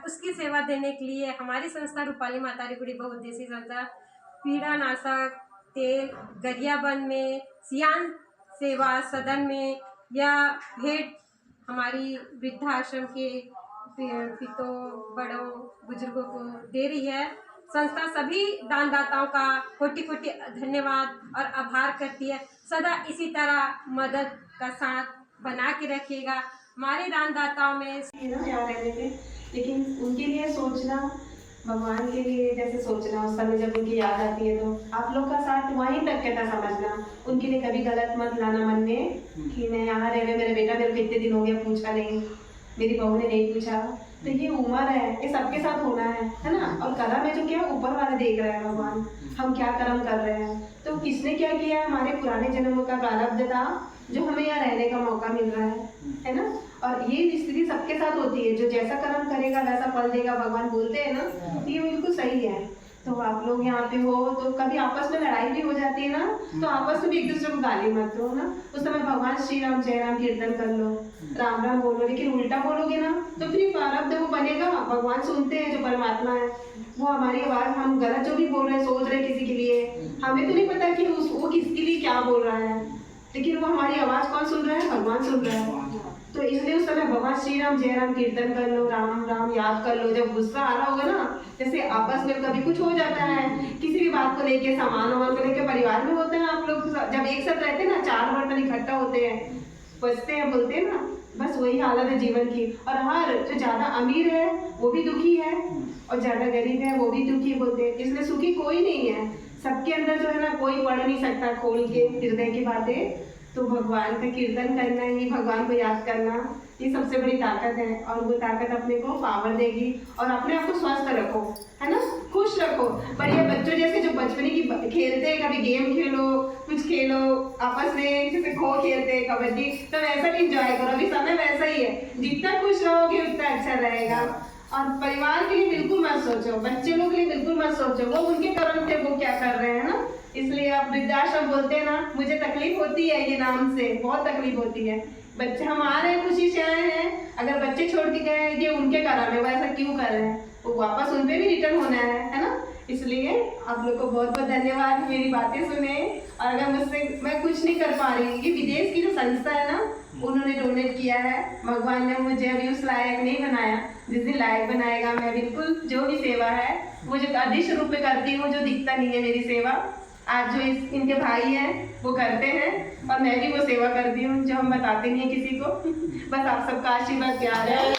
उसकी सेवा देने के लिए हमारी संस्था रूपाली माता रिपुड़ी बहुउद्देशीय संस्था पीड़ा नाशक तेल गरियाबंद में सियान सेवा सदन में या भेंट हमारी वृद्धाश्रम के पितों बड़ों बुजुर्गों को दे रही है। संस्था सभी दानदाताओं का कोटि कोटि धन्यवाद और आभार करती है। सदा इसी तरह मदद का साथ बना के रखिएगा। हमारे दानदाताओं में यहाँ रहने थे, लेकिन उनके लिए सोचना, भगवान के लिए जैसे सोचना, उस समय जब उनकी याद आती है तो आप लोग का साथ वहीं तक कहता समझना। उनके लिए कभी गलत मत लाना मन में कि मैं यहाँ रह रहे, मेरा बेटा मेरे को इतने दिन हो गया पूछा नहीं, मेरी बहू ने नहीं पूछा। तो ये उम्र है, ये सबके साथ होना है ना। और कर्म है जो क्या ऊपर वाला देख रहा है भगवान, हम क्या कर्म कर रहे हैं। तो किसने क्या किया, हमारे पुराने जन्मों का प्रारब्ध था जो हमें यहाँ रहने का मौका मिल रहा है ना। और ये स्थिति सबके साथ होती है, जो जैसा कर्म करेगा वैसा फल देगा, भगवान बोलते हैं ना। ये बिल्कुल सही है। तो आप लोग यहाँ पे हो तो कभी आपस में लड़ाई भी हो जाती है ना, तो आपस में भी एक दूसरे को गाली मत दो ना। उस समय भगवान श्री राम जय राम कीर्तन कर लो, राम राम बोलो। लेकिन उल्टा बोलोगे ना तो फिर प्रारब्ध वो बनेगा। भगवान सुनते हैं, जो परमात्मा है वो हमारी आवाज, हम गलत जो भी बोल रहे हैं, सोच रहे हैं किसी के लिए, हमें तो नहीं पता कि वो किसके लिए क्या बोल रहा है, लेकिन वो हमारी आवाज कौन सुन रहा है, भगवान सुन रहा है। तो इसलिए उस समय भगवान श्री राम जय राम कीर्तन कर लो, राम राम याद कर लो। जब गुस्सा आ रहा होगा ना, जैसे आपस में कभी कुछ हो जाता है किसी भी बात को लेके, सामान वामान को लेके, परिवार में होते हैं आप लोग जब एक साथ रहते हैं ना, चार बर्तन इकट्ठा होते हैं, बचते हैं, बोलते हैं ना, बस वही हालत है जीवन की। और हर जो ज्यादा अमीर है वो भी दुखी है और ज्यादा गरीब है वो भी दुखी बोलते हैं। इसलिए सुखी कोई नहीं है, सबके अंदर जो है ना, कोई पढ़ नहीं सकता खोल के हृदय की बातें। तो भगवान का कीर्तन करना ही, भगवान को याद करना, ये सबसे बड़ी ताकत है। और वो ताकत अपने को पावर देगी। और अपने आप को स्वस्थ रखो, है ना, खुश रखो। पर ये बच्चों जैसे जो बचपने की खेलते हैं, कभी गेम खेलो, कुछ खेलो आपस में, जैसे खो खेलते हैं, कबड्डी, तो वैसा भी इंजॉय करो। अभी समय वैसा ही है, जितना खुश रहोगे उतना अच्छा रहेगा। और परिवार के लिए बिल्कुल मत सोचो, बच्चे लोग के लिए बिल्कुल मत सोचो, वो उनके कर्म थे, वो क्या कर रहे हैं ना। इसलिए आप वृद्धाश्रम बोलते हैं ना, मुझे तकलीफ होती है ये नाम से, बहुत तकलीफ होती है। बच्चे हमारे खुशी से आए हैं, अगर बच्चे छोड़ के गए ये उनके कर्म है, वो ऐसा क्यों कर रहे हैं, वो वापस उन पे भी रिटर्न होना है ना। इसलिए आप लोग को बहुत बहुत धन्यवाद, मेरी बातें सुने। और अगर मुझसे मैं कुछ नहीं कर पा रही, ये विदेश की जो संस्था है ना, उन्होंने डोनेट किया है। भगवान ने मुझे अभी उस लायक नहीं बनाया, जिस दिन लायक बनाएगा मैं बिल्कुल जो भी सेवा है वो जो अदृश्य रूप में करती हूँ, जो दिखता नहीं है मेरी सेवा। आज जो इनके भाई हैं वो करते हैं और मैं भी वो सेवा करती हूँ जो हम बताते नहीं है किसी को। बस आप सबका आशीर्वाद प्यार है।